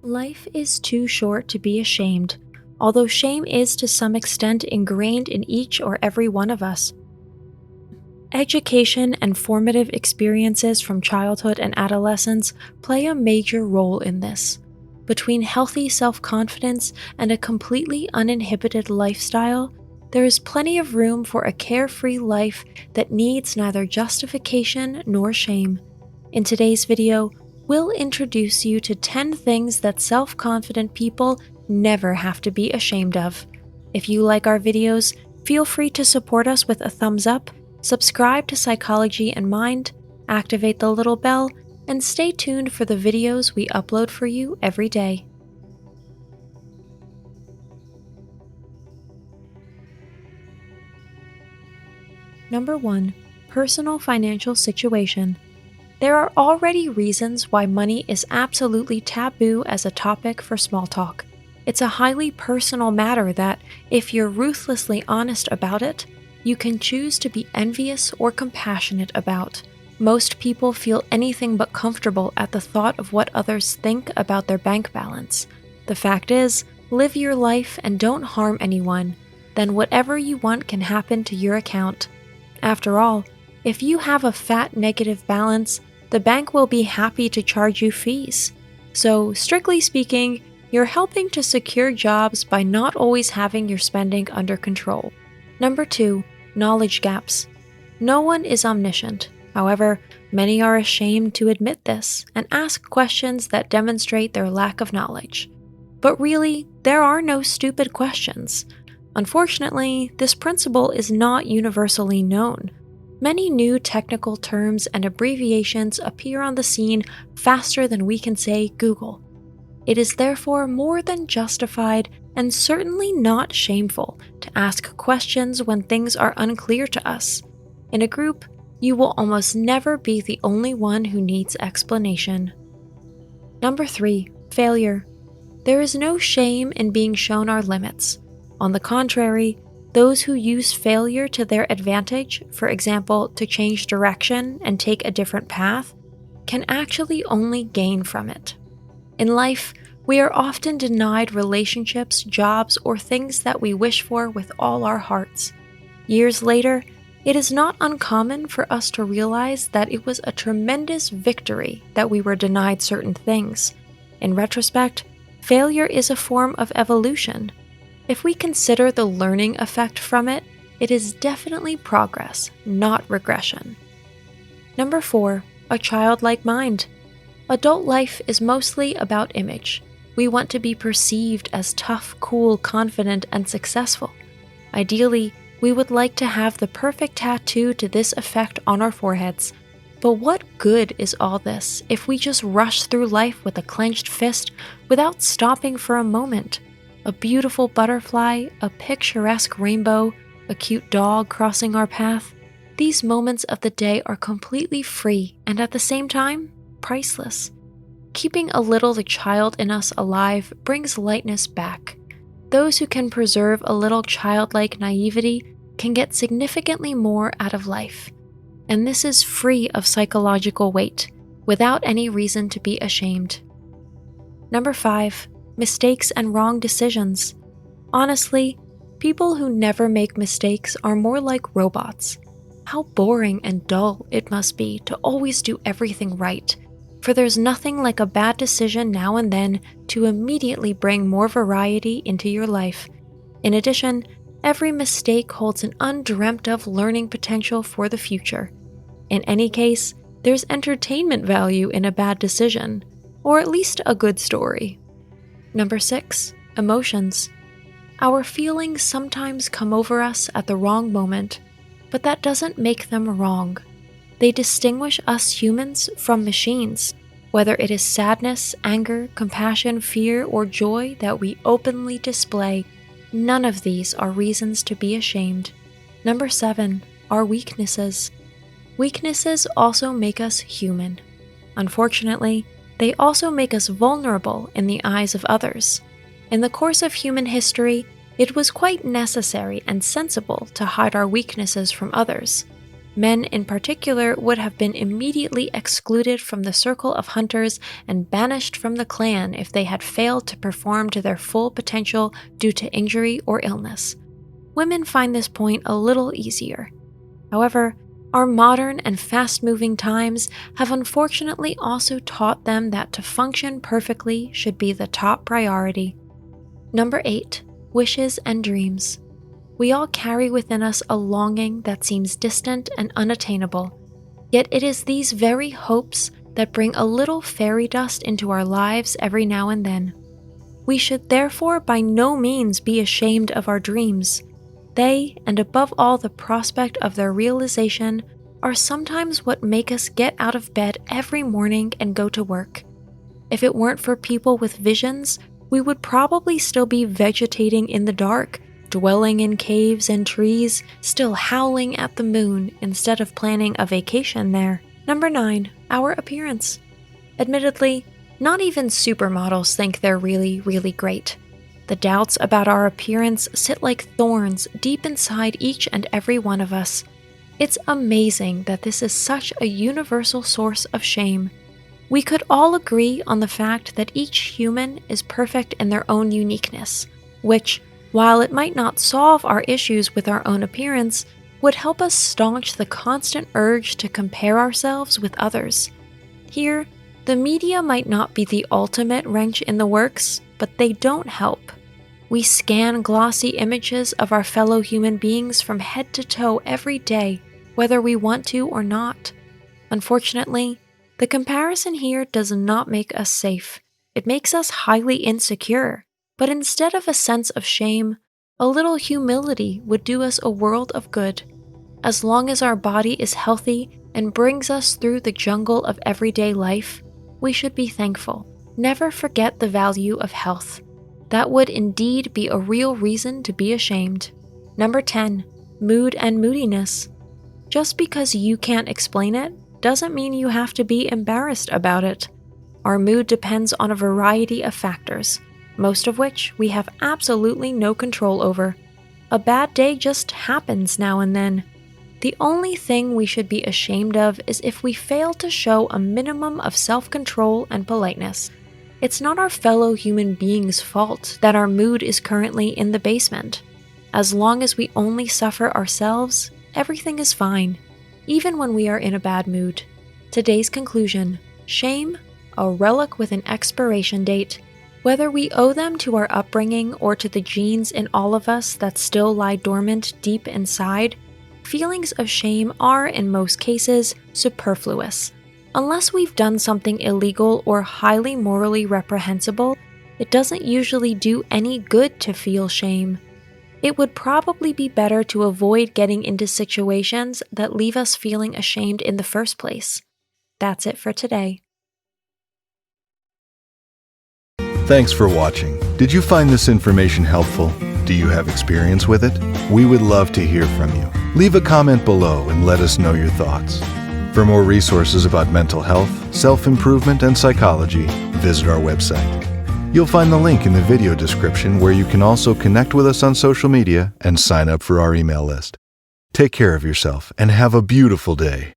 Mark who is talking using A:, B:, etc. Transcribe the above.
A: Life is too short to be ashamed, although shame is to some extent ingrained in each or every one of us. Education and formative experiences from childhood and adolescence play a major role in this. Between healthy self-confidence and a completely uninhibited lifestyle, there is plenty of room for a carefree life that needs neither justification nor shame. In today's video, we'll introduce you to 10 things that self-confident people never have to be ashamed of. If you like our videos, feel free to support us with a thumbs up, subscribe to Psychology and Mind, activate the little bell, and stay tuned for the videos we upload for you every day. Number 1. Personal financial situation. There are already reasons why money is absolutely taboo as a topic for small talk. It's a highly personal matter that, if you're ruthlessly honest about it, you can choose to be envious or compassionate about. Most people feel anything but comfortable at the thought of what others think about their bank balance. The fact is, live your life and don't harm anyone. Then whatever you want can happen to your account. After all, if you have a fat negative balance, the bank will be happy to charge you fees. So, strictly speaking, you're helping to secure jobs by not always having your spending under control. Number 2. Knowledge gaps. No one is omniscient. However, many are ashamed to admit this and ask questions that demonstrate their lack of knowledge. But really, there are no stupid questions. Unfortunately, this principle is not universally known. Many new technical terms and abbreviations appear on the scene faster than we can say Google. It is therefore more than justified and certainly not shameful to ask questions when things are unclear to us. In a group, you will almost never be the only one who needs explanation. Number 3. Failure. There is no shame in being shown our limits. On the contrary, those who use failure to their advantage, for example, to change direction and take a different path, can actually only gain from it. In life, we are often denied relationships, jobs, or things that we wish for with all our hearts. Years later, it is not uncommon for us to realize that it was a tremendous victory that we were denied certain things. In retrospect, failure is a form of evolution. If we consider the learning effect from it, it is definitely progress, not regression. Number 4. A childlike mind. Adult life is mostly about image. We want to be perceived as tough, cool, confident, and successful. Ideally, we would like to have the perfect tattoo to this effect on our foreheads. But what good is all this if we just rush through life with a clenched fist without stopping for a moment? A beautiful butterfly, a picturesque rainbow, a cute dog crossing our path. These moments of the day are completely free and at the same time, priceless. Keeping a little the child in us alive brings lightness back. Those who can preserve a little childlike naivety can get significantly more out of life. And this is free of psychological weight, without any reason to be ashamed. Number 5. Mistakes and wrong decisions. Honestly, people who never make mistakes are more like robots. How boring and dull it must be to always do everything right, for there's nothing like a bad decision now and then to immediately bring more variety into your life. In addition, every mistake holds an undreamt of learning potential for the future. In any case, there's entertainment value in a bad decision, or at least a good story. Number 6. Emotions. Our feelings sometimes come over us at the wrong moment, but that doesn't make them wrong. They distinguish us humans from machines. Whether it is sadness, anger, compassion, fear, or joy that we openly display, none of these are reasons to be ashamed. Number 7. Our weaknesses. Weaknesses also make us human. Unfortunately, they also make us vulnerable in the eyes of others. In the course of human history, it was quite necessary and sensible to hide our weaknesses from others. Men in particular would have been immediately excluded from the circle of hunters and banished from the clan if they had failed to perform to their full potential due to injury or illness. Women find this point a little easier. However, our modern and fast-moving times have unfortunately also taught them that to function perfectly should be the top priority. Number 8. Wishes and dreams. We all carry within us a longing that seems distant and unattainable, yet it is these very hopes that bring a little fairy dust into our lives every now and then. We should therefore by no means be ashamed of our dreams. They, and above all the prospect of their realization, are sometimes what make us get out of bed every morning and go to work. If it weren't for people with visions, we would probably still be vegetating in the dark, dwelling in caves and trees, still howling at the moon instead of planning a vacation there. Number 9. Our appearance. Admittedly, not even supermodels think they're really, really great. The doubts about our appearance sit like thorns deep inside each and every one of us. It's amazing that this is such a universal source of shame. We could all agree on the fact that each human is perfect in their own uniqueness, which, while it might not solve our issues with our own appearance, would help us staunch the constant urge to compare ourselves with others. Here, the media might not be the ultimate wrench in the works, but they don't help. We scan glossy images of our fellow human beings from head to toe every day, whether we want to or not. Unfortunately, the comparison here does not make us safe. It makes us highly insecure. But instead of a sense of shame, a little humility would do us a world of good. As long as our body is healthy and brings us through the jungle of everyday life, we should be thankful. Never forget the value of health. That would indeed be a real reason to be ashamed. Number 10. Mood and moodiness. Just because you can't explain it doesn't mean you have to be embarrassed about it. Our mood depends on a variety of factors, most of which we have absolutely no control over. A bad day just happens now and then. The only thing we should be ashamed of is if we fail to show a minimum of self-control and politeness. It's not our fellow human beings' fault that our mood is currently in the basement. As long as we only suffer ourselves, everything is fine, even when we are in a bad mood. Today's conclusion: shame, a relic with an expiration date. Whether we owe them to our upbringing or to the genes in all of us that still lie dormant deep inside, feelings of shame are, in most cases, superfluous. Unless we've done something illegal or highly morally reprehensible, it doesn't usually do any good to feel shame. It would probably be better to avoid getting into situations that leave us feeling ashamed in the first place. That's it for today.
B: Thanks for watching. Did you find this information helpful? Do you have experience with it? We would love to hear from you. Leave a comment below and let us know your thoughts. For more resources about mental health, self-improvement, and psychology, visit our website. You'll find the link in the video description where you can also connect with us on social media and sign up for our email list. Take care of yourself and have a beautiful day.